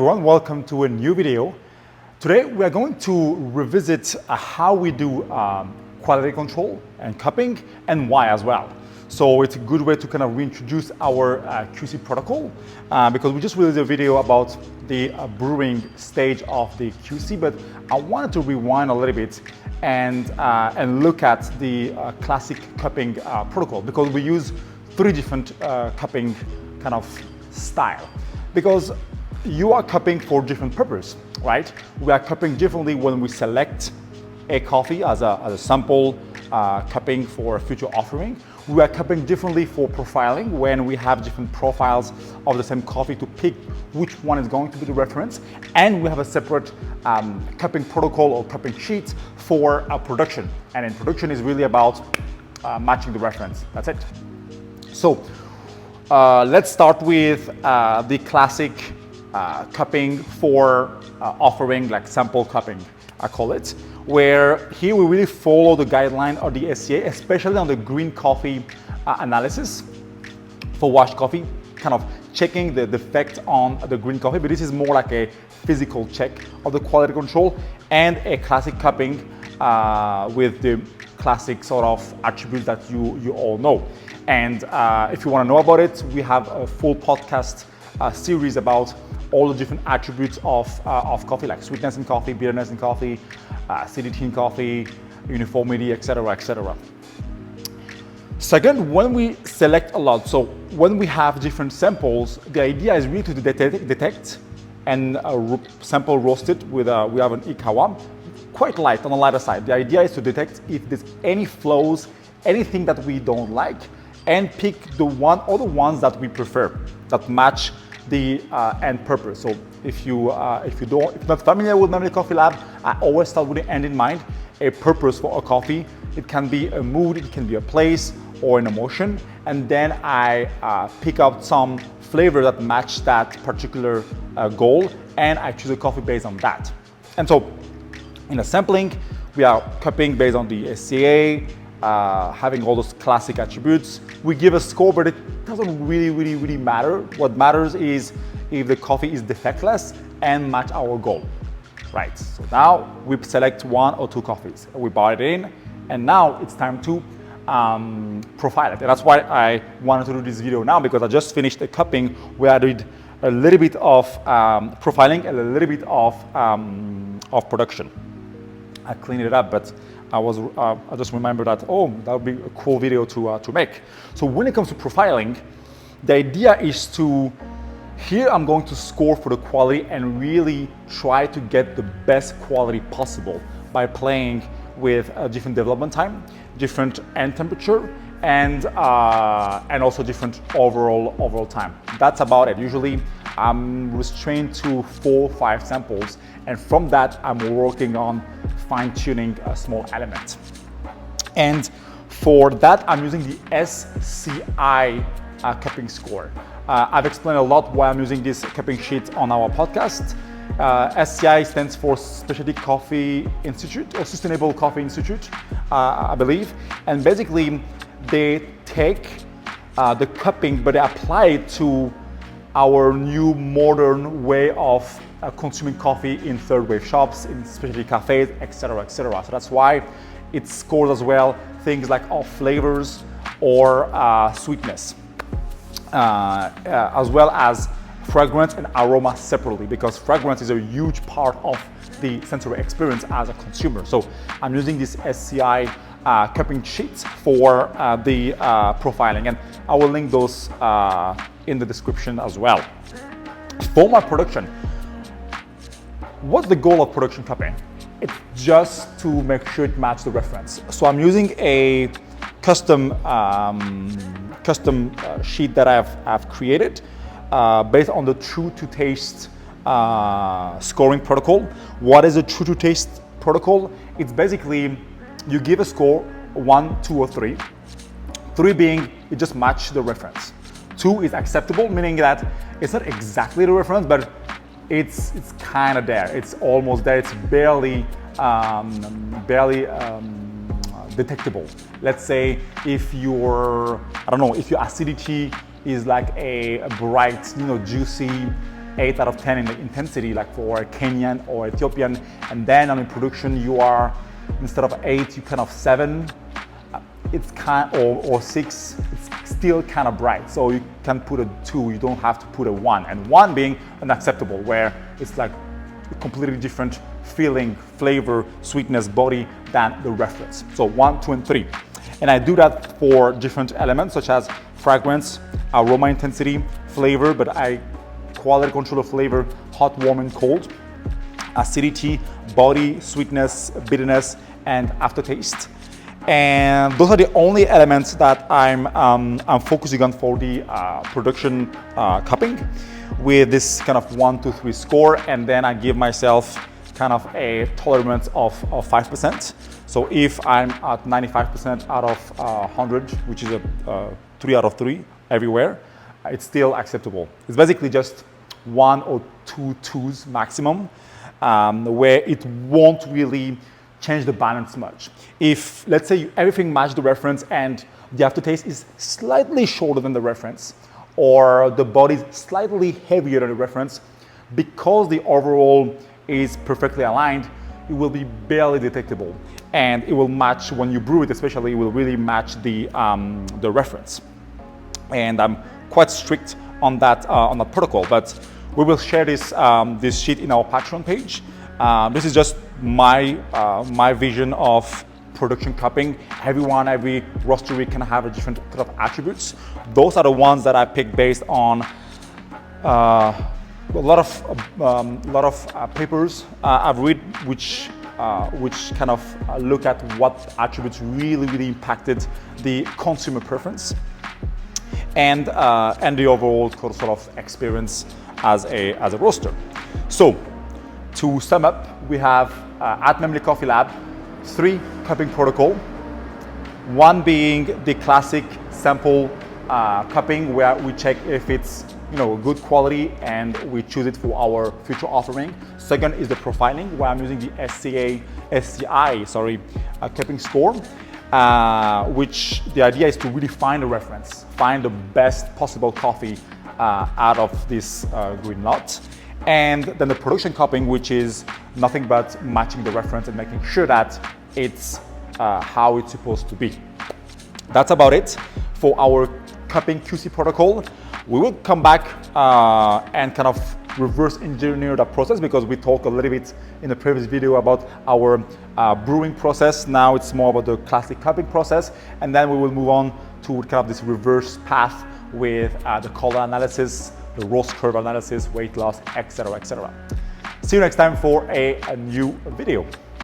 Everyone, welcome to a new video. Today we are going to revisit how we do quality control and cupping and why as well. So it's a good way to kind of reintroduce our QC protocol because we just released a video about the brewing stage of the QC, but I wanted to rewind a little bit and look at the classic cupping protocol because we use three different cupping kind of style because you are cupping for different purpose, right? We are cupping differently when we select a coffee as a sample cupping for a future offering. We are cupping differently for profiling when we have different profiles of the same coffee to pick which one is going to be the reference. And we have a separate cupping protocol or cupping sheet for production. And in production is really about matching the reference. That's it. So let's start with the classic cupping for offering, like sample cupping, I call it, where here we really follow the guideline of the SCA, especially on the green coffee analysis for washed coffee, kind of checking the effect on the green coffee, but this is more like a physical check of the quality control and a classic cupping with the classic sort of attributes that you all know. And if you want to know about it, we have a full podcast series about all the different attributes of coffee, like sweetness in coffee, bitterness in coffee, acidity in coffee, uniformity, etc., etc. Second, when we select a lot, so when we have different samples, the idea is really to detect and sample roast it with we have an Ikawa, quite light, on the lighter side. The idea is to detect if there's any flows, anything that we don't like, and pick the one or the ones that we prefer that match the end purpose. So if you're not familiar with Memory Coffee Lab, I always start with the end in mind, a purpose for a coffee. It can be a mood, it can be a place or an emotion, and then I pick out some flavor that match that particular goal, and I choose a coffee based on that. And so in a sampling, we are cupping based on the SCA, having all those classic attributes. We give a score, but it doesn't really matter. What matters is if the coffee is defectless and match our goal, right? So now we select one or two coffees, we buy it in, and now it's time to profile it. And that's why I wanted to do this video now, because I just finished a cupping where I did a little bit of profiling and a little bit of production. I cleaned it up, but I just remember that, that would be a cool video to make. So when it comes to profiling, the idea is here I'm going to score for the quality and really try to get the best quality possible by playing with a different development time, different end temperature, and also different overall time. That's about it. Usually I'm restrained to 4 or 5 samples, and from that I'm working on fine-tuning a small element. And for that I'm using the SCI cupping score. I've explained a lot why I'm using this cupping sheet on our podcast. SCI stands for Specialty Coffee Institute or Sustainable Coffee Institute, I believe. And basically they take the cupping, but they apply it to our new modern way of consuming coffee in third wave shops, in specialty cafes, etc., etc. So that's why it scores as well things like flavors or sweetness, as well as fragrance and aroma separately, because fragrance is a huge part of the sensory experience as a consumer. So I'm using this SCI cupping sheets for the profiling, and I will link those in the description as well. For my production, what's the goal of production cupping? It's just to make sure it matches the reference. So I'm using a custom sheet that I've created based on the True to Taste scoring protocol. What is a True to Taste protocol? It's basically you give a score 1, 2, or 3. 3 being it just matches the reference. 2 is acceptable, meaning that it's not exactly the reference, but it's kind of there. It's almost there. It's barely detectable. Let's say if your acidity is like a bright, juicy 8 out of 10 in the intensity, like for a Kenyan or Ethiopian, and then on the production you are, instead of 8, you kind of 7, it's kind or 6, it's still kind of bright. So you can put a 2, you don't have to put a 1, and 1 being unacceptable, where it's like a completely different feeling, flavor, sweetness, body than the reference. So 1, 2, and 3. And I do that for different elements such as fragrance, aroma intensity, flavor, but I quality control of flavor, hot, warm, and cold, acidity, body, sweetness, bitterness, and aftertaste. And those are the only elements that I'm focusing on for the production cupping, with this kind of 1, 2, 3 score, and then I give myself kind of a tolerance of 5%. So if I'm at 95% out of 100, which is a 3 out of 3 everywhere, it's still acceptable. It's basically just 1 or 2 twos maximum, where it won't really change the balance much. If, let's say, everything matches the reference and the aftertaste is slightly shorter than the reference, or the body is slightly heavier than the reference, because the overall is perfectly aligned, it will be barely detectable, and it will match when you brew it. Especially, it will really match the reference. And I'm quite strict on that protocol. But we will share this this sheet in our Patreon page. This is just my vision of production cupping. Every roastery can have a different sort of attributes. Those are the ones that I picked based on a lot of papers I've read, which kind of look at what attributes really impacted the consumer preference and the overall sort of experience as a roaster. So to sum up, we have at Memley Coffee Lab 3 cupping protocol. One being the classic sample cupping, where we check if it's good quality and we choose it for our future offering. Second is the profiling, where I'm using the SCI cupping score, which the idea is to really find a reference, find the best possible coffee out of this green lot. And then the production cupping, which is nothing but matching the reference and making sure that it's how it's supposed to be. That's about it for our cupping QC protocol. We will come back and kind of reverse engineer that process, because we talked a little bit in the previous video about our brewing process. Now it's more about the classic cupping process, and then we will move on to kind of this reverse path with the color analysis, the roast curve analysis, weight loss, etc. See you next time for a new video.